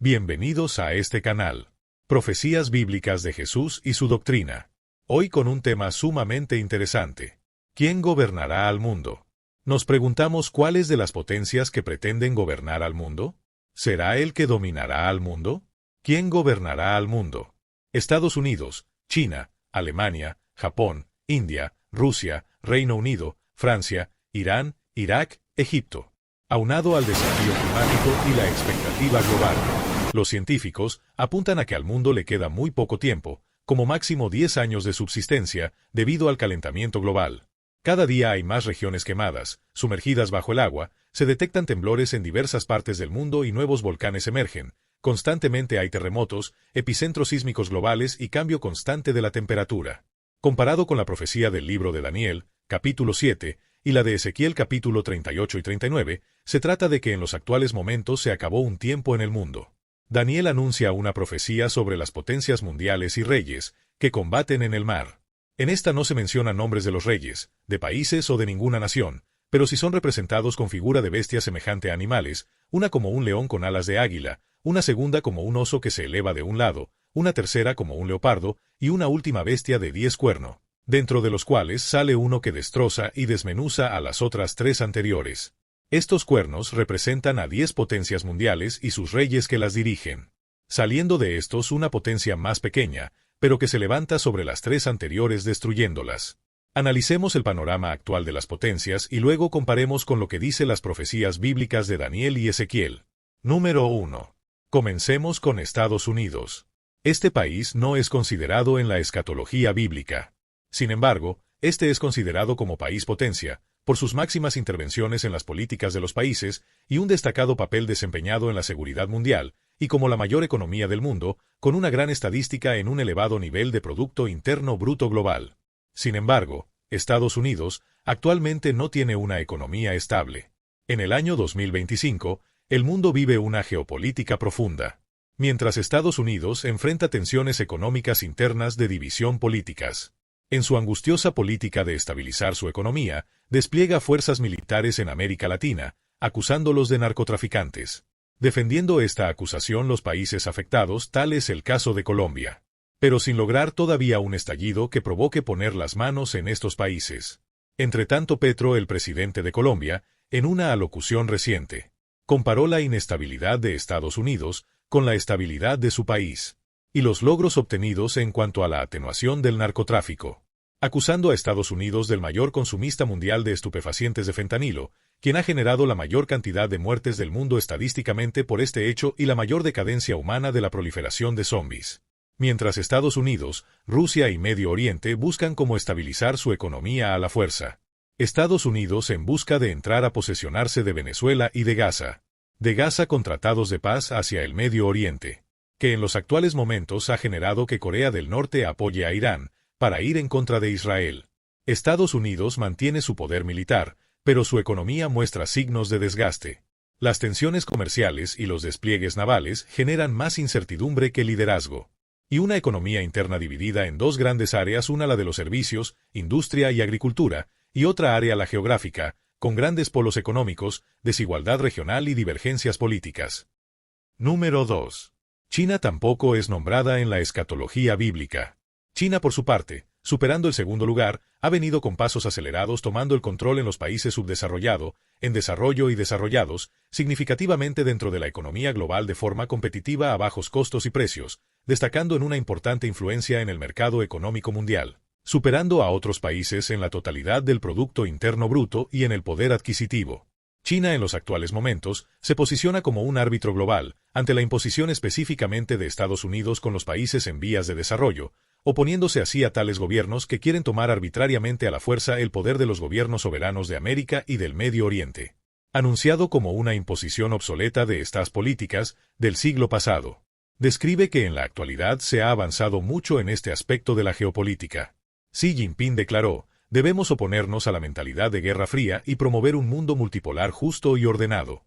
Bienvenidos a este canal. Profecías bíblicas de Jesús y su doctrina. Hoy con un tema sumamente interesante. ¿Quién gobernará al mundo? Nos preguntamos cuáles de las potencias que pretenden gobernar al mundo. ¿Será el que dominará al mundo? ¿Quién gobernará al mundo? Estados Unidos, China, Alemania, Japón, India, Rusia, Reino Unido, Francia, Irán, Irak, Egipto. Aunado al desafío climático y la expectativa global, los científicos apuntan a que al mundo le queda muy poco tiempo, como máximo 10 años de subsistencia, debido al calentamiento global. Cada día hay más regiones quemadas, sumergidas bajo el agua, se detectan temblores en diversas partes del mundo y nuevos volcanes emergen. Constantemente hay terremotos, epicentros sísmicos globales y cambio constante de la temperatura. Comparado con la profecía del libro de Daniel, capítulo 7, y la de Ezequiel capítulo 38 y 39, se trata de que en los actuales momentos se acabó un tiempo en el mundo. Daniel anuncia una profecía sobre las potencias mundiales y reyes, que combaten en el mar. En esta no se mencionan nombres de los reyes, de países o de ninguna nación, pero sí son representados con figura de bestia semejante a animales, una como un león con alas de águila, una segunda como un oso que se eleva de un lado, una tercera como un leopardo, y una última bestia de 10 cuernos, dentro de los cuales sale uno que destroza y desmenuza a las otras 3 anteriores. Estos cuernos representan a 10 potencias mundiales y sus reyes que las dirigen. Saliendo de estos una potencia más pequeña, pero que se levanta sobre las 3 anteriores destruyéndolas. Analicemos el panorama actual de las potencias y luego comparemos con lo que dice las profecías bíblicas de Daniel y Ezequiel. Número 1. Comencemos con Estados Unidos. Este país no es considerado en la escatología bíblica. Sin embargo, este es considerado como país potencia, por sus máximas intervenciones en las políticas de los países y un destacado papel desempeñado en la seguridad mundial, y como la mayor economía del mundo, con una gran estadística en un elevado nivel de Producto Interno Bruto global. Sin embargo, Estados Unidos actualmente no tiene una economía estable. En el año 2025, el mundo vive una geopolítica profunda. Mientras Estados Unidos enfrenta tensiones económicas internas de división políticas. En su angustiosa política de estabilizar su economía, despliega fuerzas militares en América Latina, acusándolos de narcotraficantes. Defendiendo esta acusación los países afectados, tal es el caso de Colombia. Pero sin lograr todavía un estallido que provoque poner las manos en estos países. Entretanto, Petro, el presidente de Colombia, en una alocución reciente, comparó la inestabilidad de Estados Unidos con la estabilidad de su país, y los logros obtenidos en cuanto a la atenuación del narcotráfico, acusando a Estados Unidos del mayor consumista mundial de estupefacientes de fentanilo, quien ha generado la mayor cantidad de muertes del mundo estadísticamente por este hecho y la mayor decadencia humana de la proliferación de zombies. Mientras Estados Unidos, Rusia y Medio Oriente buscan cómo estabilizar su economía a la fuerza. Estados Unidos en busca de entrar a posesionarse de Venezuela y de Gaza. De Gaza con tratados de paz hacia el Medio Oriente, que en los actuales momentos ha generado que Corea del Norte apoye a Irán, para ir en contra de Israel. Estados Unidos mantiene su poder militar, pero su economía muestra signos de desgaste. Las tensiones comerciales y los despliegues navales generan más incertidumbre que liderazgo. Y una economía interna dividida en 2 grandes áreas, una la de los servicios, industria y agricultura, y otra área la geográfica, con grandes polos económicos, desigualdad regional y divergencias políticas. Número 2. China tampoco es nombrada en la escatología bíblica. China, por su parte, superando el segundo lugar, ha venido con pasos acelerados tomando el control en los países subdesarrollados, en desarrollo y desarrollados, significativamente dentro de la economía global de forma competitiva a bajos costos y precios, destacando en una importante influencia en el mercado económico mundial, superando a otros países en la totalidad del Producto Interno Bruto y en el poder adquisitivo. China en los actuales momentos se posiciona como un árbitro global ante la imposición específicamente de Estados Unidos con los países en vías de desarrollo, oponiéndose así a tales gobiernos que quieren tomar arbitrariamente a la fuerza el poder de los gobiernos soberanos de América y del Medio Oriente. Anunciado como una imposición obsoleta de estas políticas del siglo pasado. Describe que en la actualidad se ha avanzado mucho en este aspecto de la geopolítica. Xi Jinping declaró: debemos oponernos a la mentalidad de Guerra Fría y promover un mundo multipolar justo y ordenado.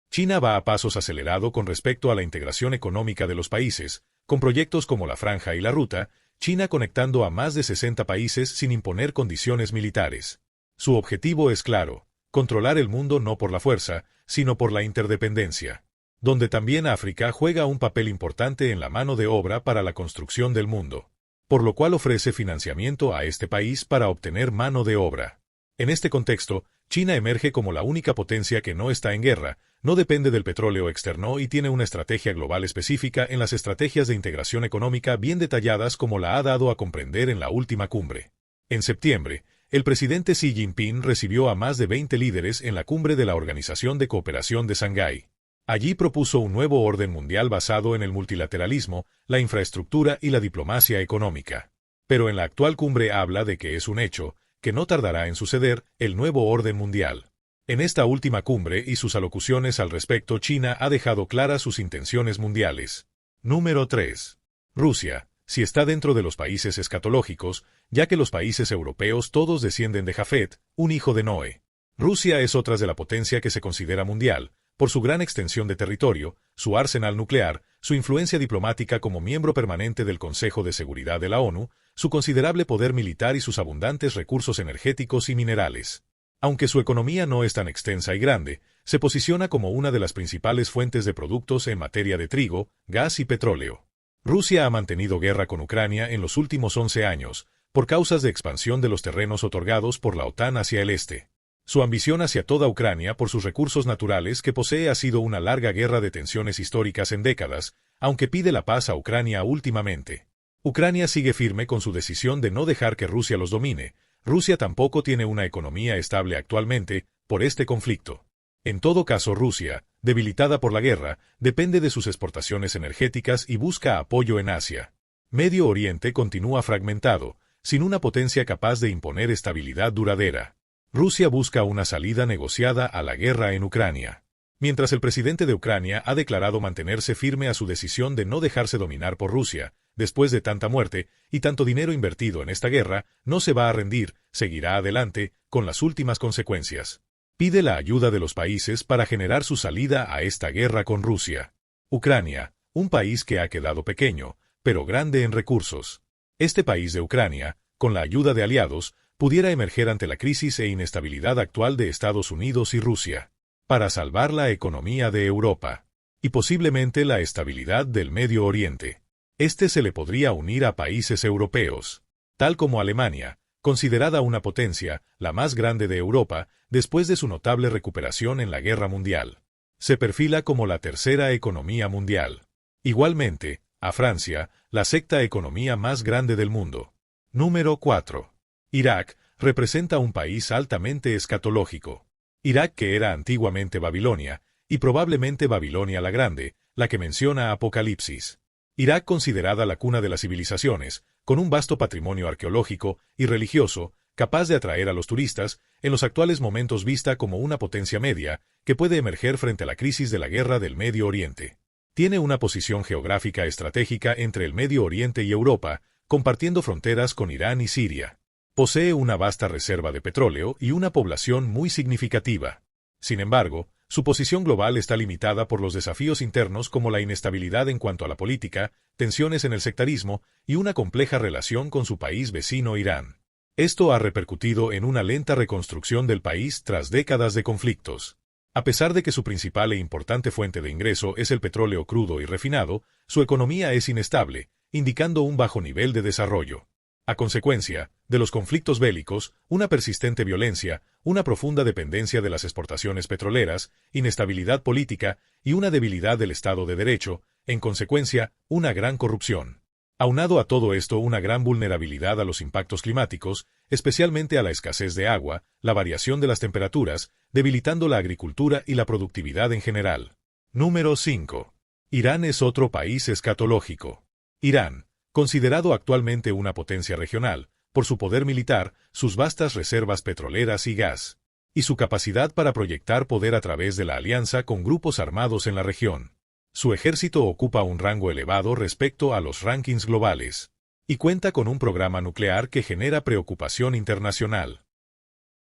China va a pasos acelerados con respecto a la integración económica de los países, con proyectos como la Franja y la Ruta, China conectando a más de 60 países sin imponer condiciones militares. Su objetivo es claro: controlar el mundo no por la fuerza, sino por la interdependencia. donde también África juega un papel importante en la mano de obra para la construcción del mundo, por lo cual ofrece financiamiento a este país para obtener mano de obra. En este contexto, China emerge como la única potencia que no está en guerra, no depende del petróleo externo y tiene una estrategia global específica en las estrategias de integración económica bien detalladas como la ha dado a comprender en la última cumbre. En septiembre, el presidente Xi Jinping recibió a más de 20 líderes en la cumbre de la Organización de Cooperación de Shanghái. Allí propuso un nuevo orden mundial basado en el multilateralismo, la infraestructura y la diplomacia económica. Pero en la actual cumbre habla de que es un hecho, que no tardará en suceder, el nuevo orden mundial. En esta última cumbre y sus alocuciones al respecto, China ha dejado claras sus intenciones mundiales. Número 3. Rusia, si está dentro de los países escatológicos, ya que los países europeos todos descienden de Jafet, un hijo de Noé. Rusia es otra de la potencia que se considera mundial, por su gran extensión de territorio, su arsenal nuclear, su influencia diplomática como miembro permanente del Consejo de Seguridad de la ONU, su considerable poder militar y sus abundantes recursos energéticos y minerales. Aunque su economía no es tan extensa y grande, se posiciona como una de las principales fuentes de productos en materia de trigo, gas y petróleo. Rusia ha mantenido guerra con Ucrania en los últimos 11 años, por causas de expansión de los terrenos otorgados por la OTAN hacia el este. Su ambición hacia toda Ucrania por sus recursos naturales que posee ha sido una larga guerra de tensiones históricas en décadas, aunque pide la paz a Ucrania últimamente. Ucrania sigue firme con su decisión de no dejar que Rusia los domine. Rusia tampoco tiene una economía estable actualmente, por este conflicto. En todo caso, Rusia, debilitada por la guerra, depende de sus exportaciones energéticas y busca apoyo en Asia. Medio Oriente continúa fragmentado, sin una potencia capaz de imponer estabilidad duradera. Rusia busca una salida negociada a la guerra en Ucrania. Mientras el presidente de Ucrania ha declarado mantenerse firme a su decisión de no dejarse dominar por Rusia, después de tanta muerte y tanto dinero invertido en esta guerra, no se va a rendir, seguirá adelante, con las últimas consecuencias. Pide la ayuda de los países para generar su salida a esta guerra con Rusia. Ucrania, un país que ha quedado pequeño, pero grande en recursos. Este país de Ucrania, con la ayuda de aliados, pudiera emerger ante la crisis e inestabilidad actual de Estados Unidos y Rusia, para salvar la economía de Europa, y posiblemente la estabilidad del Medio Oriente. Este se le podría unir a países europeos, tal como Alemania, considerada una potencia, la más grande de Europa, después de su notable recuperación en la Guerra Mundial. Se perfila como la tercera economía mundial. Igualmente, a Francia, la sexta economía más grande del mundo. Número 4. Irak representa un país altamente escatológico. Irak, que era antiguamente Babilonia, y probablemente Babilonia la Grande, la que menciona Apocalipsis. Irak, considerada la cuna de las civilizaciones, con un vasto patrimonio arqueológico y religioso, capaz de atraer a los turistas, en los actuales momentos vista como una potencia media, que puede emerger frente a la crisis de la guerra del Medio Oriente. Tiene una posición geográfica estratégica entre el Medio Oriente y Europa, compartiendo fronteras con Irán y Siria. Posee una vasta reserva de petróleo y una población muy significativa. Sin embargo, su posición global está limitada por los desafíos internos como la inestabilidad en cuanto a la política, tensiones en el sectarismo y una compleja relación con su país vecino Irán. Esto ha repercutido en una lenta reconstrucción del país tras décadas de conflictos. A pesar de que su principal e importante fuente de ingreso es el petróleo crudo y refinado, su economía es inestable, indicando un bajo nivel de desarrollo. A consecuencia de los conflictos bélicos, una persistente violencia, una profunda dependencia de las exportaciones petroleras, inestabilidad política y una debilidad del Estado de Derecho, en consecuencia, una gran corrupción. Aunado a todo esto, una gran vulnerabilidad a los impactos climáticos, especialmente a la escasez de agua, la variación de las temperaturas, debilitando la agricultura y la productividad en general. Número 5. Irán es otro país escatológico. Irán, considerado actualmente una potencia regional, por su poder militar, sus vastas reservas petroleras y gas, y su capacidad para proyectar poder a través de la alianza con grupos armados en la región. Su ejército ocupa un rango elevado respecto a los rankings globales, y cuenta con un programa nuclear que genera preocupación internacional.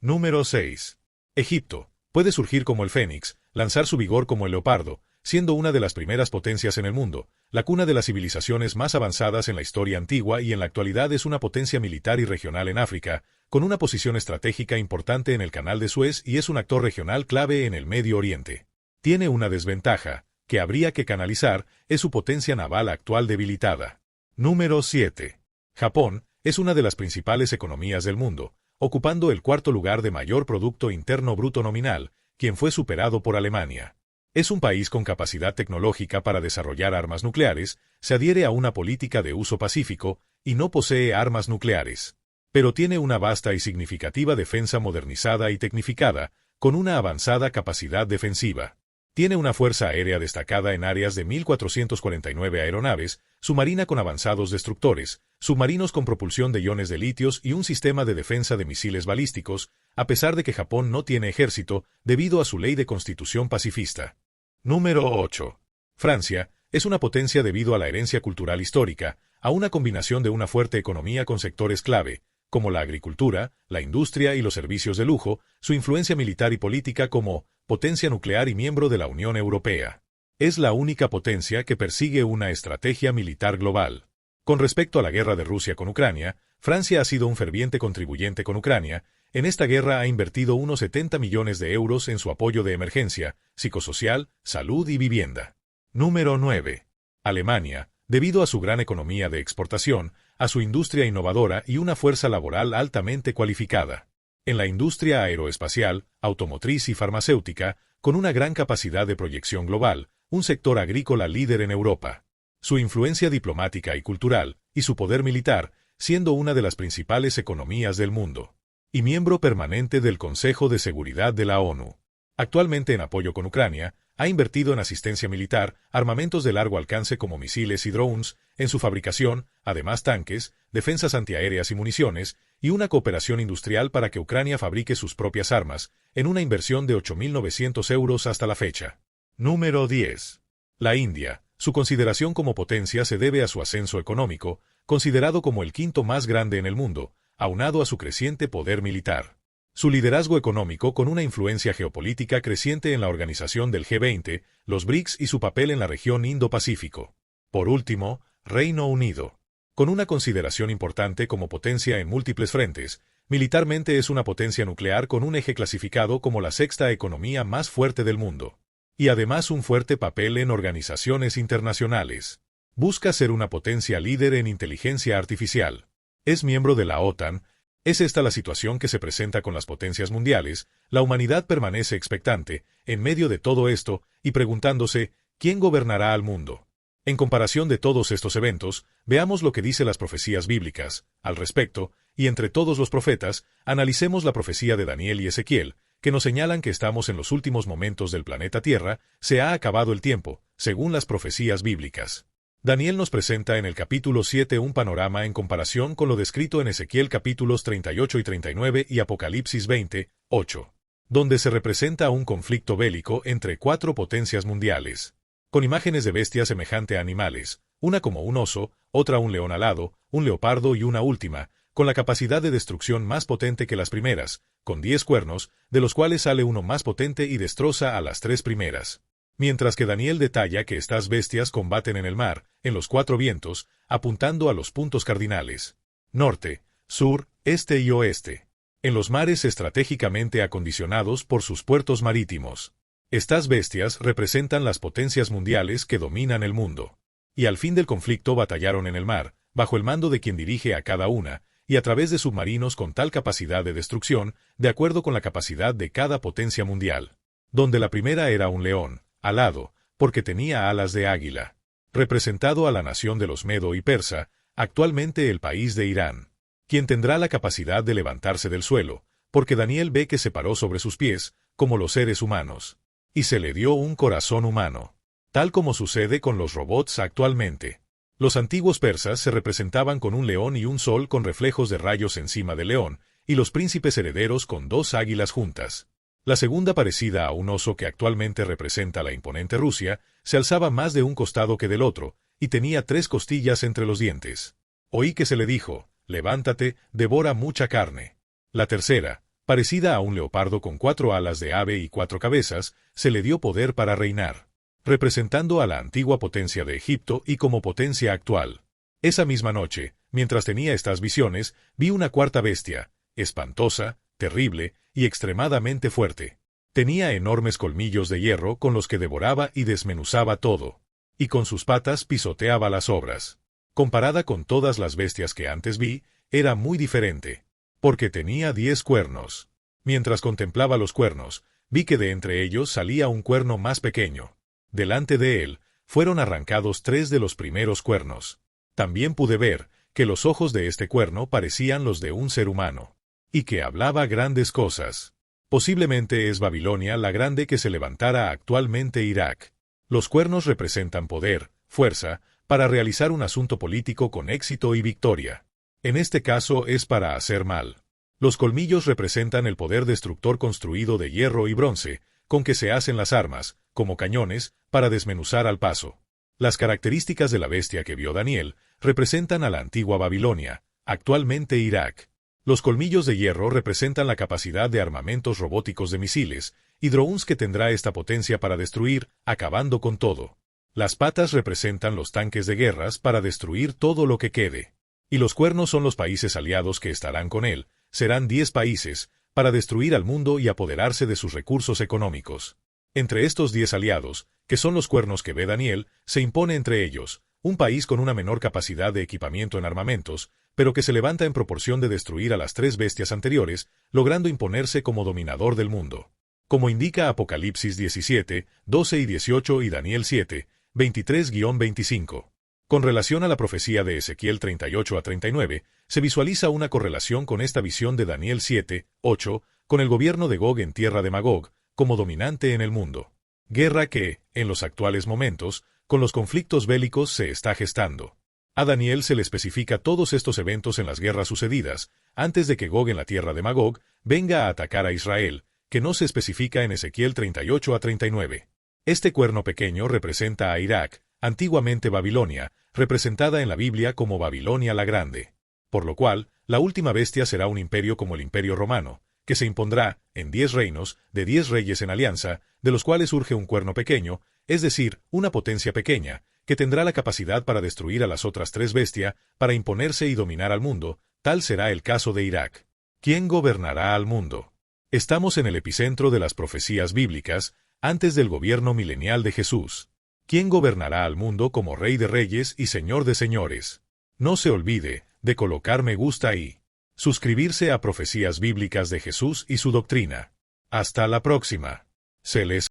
Número 6. Egipto. Puede surgir como el fénix, lanzar su vigor como el leopardo, siendo una de las primeras potencias en el mundo, la cuna de las civilizaciones más avanzadas en la historia antigua y en la actualidad es una potencia militar y regional en África, con una posición estratégica importante en el Canal de Suez y es un actor regional clave en el Medio Oriente. Tiene una desventaja, que habría que canalizar es su potencia naval actual debilitada. Número 7. Japón es una de las principales economías del mundo, ocupando el cuarto lugar de mayor Producto Interno Bruto nominal, quien fue superado por Alemania. Es un país con capacidad tecnológica para desarrollar armas nucleares, se adhiere a una política de uso pacífico y no posee armas nucleares. Pero tiene una vasta y significativa defensa modernizada y tecnificada, con una avanzada capacidad defensiva. Tiene una fuerza aérea destacada en áreas de 1.449 aeronaves, submarina con avanzados destructores, submarinos con propulsión de iones de litios y un sistema de defensa de misiles balísticos, a pesar de que Japón no tiene ejército debido a su ley de constitución pacifista. Número 8. Francia es una potencia debido a la herencia cultural histórica, a una combinación de una fuerte economía con sectores clave, como la agricultura, la industria y los servicios de lujo, su influencia militar y política como potencia nuclear y miembro de la Unión Europea. Es la única potencia que persigue una estrategia militar global. Con respecto a la guerra de Rusia con Ucrania, Francia ha sido un ferviente contribuyente con Ucrania. En esta guerra ha invertido unos 70 millones de euros en su apoyo de emergencia, psicosocial, salud y vivienda. Número 9. Alemania, debido a su gran economía de exportación, a su industria innovadora y una fuerza laboral altamente cualificada. En la industria aeroespacial, automotriz y farmacéutica, con una gran capacidad de proyección global, un sector agrícola líder en Europa. Su influencia diplomática y cultural, y su poder militar, siendo una de las principales economías del mundo. Y miembro permanente del Consejo de Seguridad de la ONU. Actualmente en apoyo con Ucrania, ha invertido en asistencia militar, armamentos de largo alcance como misiles y drones, en su fabricación, además tanques, defensas antiaéreas y municiones, y una cooperación industrial para que Ucrania fabrique sus propias armas, en una inversión de 8.900 euros hasta la fecha. Número 10. La India. Su consideración como potencia se debe a su ascenso económico, considerado como el quinto más grande en el mundo, aunado a su creciente poder militar. Su liderazgo económico con una influencia geopolítica creciente en la organización del G20, los BRICS y su papel en la región Indo-Pacífico. Por último, Reino Unido. Con una consideración importante como potencia en múltiples frentes, militarmente es una potencia nuclear con un eje clasificado como la sexta economía más fuerte del mundo. Y además un fuerte papel en organizaciones internacionales. Busca ser una potencia líder en inteligencia artificial. Es miembro de la OTAN. ¿Es esta la situación que se presenta con las potencias mundiales? La humanidad permanece expectante, en medio de todo esto, y preguntándose, ¿quién gobernará al mundo? En comparación de todos estos eventos, veamos lo que dicen las profecías bíblicas. Al respecto, y entre todos los profetas, analicemos la profecía de Daniel y Ezequiel, que nos señalan que estamos en los últimos momentos del planeta Tierra, se ha acabado el tiempo, según las profecías bíblicas. Daniel nos presenta en el capítulo 7 un panorama en comparación con lo descrito en Ezequiel capítulos 38 y 39 y Apocalipsis 20, 8, donde se representa un conflicto bélico entre cuatro potencias mundiales, con imágenes de bestias semejante a animales, una como un oso, otra un león alado, un leopardo y una última, con la capacidad de destrucción más potente que las primeras, con 10 cuernos, de los cuales sale uno más potente y destroza a las 3 primeras. Mientras que Daniel detalla que estas bestias combaten en el mar, en los 4 vientos, apuntando a los puntos cardinales: norte, sur, este y oeste, en los mares estratégicamente acondicionados por sus puertos marítimos. Estas bestias representan las potencias mundiales que dominan el mundo. Y al fin del conflicto batallaron en el mar, bajo el mando de quien dirige a cada una, y a través de submarinos con tal capacidad de destrucción, de acuerdo con la capacidad de cada potencia mundial. Donde la primera era un león, alado, porque tenía alas de águila, representado a la nación de los Medo y Persa, actualmente el país de Irán, quien tendrá la capacidad de levantarse del suelo, porque Daniel ve que se paró sobre sus pies, como los seres humanos, y se le dio un corazón humano, tal como sucede con los robots actualmente. Los antiguos persas se representaban con un león y un sol con reflejos de rayos encima del león, y los príncipes herederos con 2 águilas juntas. La segunda, parecida a un oso que actualmente representa la imponente Rusia, se alzaba más de un costado que del otro, y tenía 3 costillas entre los dientes. Oí que se le dijo: levántate, devora mucha carne. La tercera, parecida a un leopardo con 4 alas de ave y 4 cabezas, se le dio poder para reinar, representando a la antigua potencia de Egipto y como potencia actual. Esa misma noche, mientras tenía estas visiones, vi una cuarta bestia, espantosa, terrible y extremadamente fuerte. Tenía enormes colmillos de hierro con los que devoraba y desmenuzaba todo, y con sus patas pisoteaba las obras. Comparada con todas las bestias que antes vi, era muy diferente, porque tenía 10 cuernos. Mientras contemplaba los cuernos, vi que de entre ellos salía un cuerno más pequeño. Delante de él, fueron arrancados 3 de los primeros cuernos. También pude ver que los ojos de este cuerno parecían los de un ser humano, y que hablaba grandes cosas. Posiblemente es Babilonia la grande que se levantara actualmente Irak. Los cuernos representan poder, fuerza, para realizar un asunto político con éxito y victoria. En este caso es para hacer mal. Los colmillos representan el poder destructor construido de hierro y bronce, con que se hacen las armas, como cañones, para desmenuzar al paso. Las características de la bestia que vio Daniel representan a la antigua Babilonia, actualmente Irak. Los colmillos de hierro representan la capacidad de armamentos robóticos de misiles, y drones que tendrá esta potencia para destruir, acabando con todo. Las patas representan los tanques de guerras para destruir todo lo que quede. Y los cuernos son los países aliados que estarán con él, serán 10 países, para destruir al mundo y apoderarse de sus recursos económicos. Entre estos 10 aliados, que son los cuernos que ve Daniel, se impone entre ellos, un país con una menor capacidad de equipamiento en armamentos, pero que se levanta en proporción de destruir a las 3 bestias anteriores, logrando imponerse como dominador del mundo. Como indica Apocalipsis 17, 12 y 18 y Daniel 7, 23-25. Con relación a la profecía de Ezequiel 38 a 39, se visualiza una correlación con esta visión de Daniel 7, 8, con el gobierno de Gog en tierra de Magog, como dominante en el mundo. Guerra que, en los actuales momentos, con los conflictos bélicos se está gestando. A Daniel se le especifica todos estos eventos en las guerras sucedidas, antes de que Gog en la tierra de Magog venga a atacar a Israel, que no se especifica en Ezequiel 38 a 39. Este cuerno pequeño representa a Irak, antiguamente Babilonia, representada en la Biblia como Babilonia la Grande. Por lo cual, la última bestia será un imperio como el Imperio Romano, que se impondrá en 10 reinos, de 10 reyes en alianza, de los cuales surge un cuerno pequeño, es decir, una potencia pequeña, que tendrá la capacidad para destruir a las otras 3 bestias, para imponerse y dominar al mundo. Tal será el caso de Irak. ¿Quién gobernará al mundo? Estamos en el epicentro de las profecías bíblicas, antes del gobierno milenial de Jesús. ¿Quién gobernará al mundo como Rey de Reyes y Señor de Señores? No se olvide de colocar me gusta y suscribirse a Profecías Bíblicas de Jesús y su doctrina. Hasta la próxima. Se les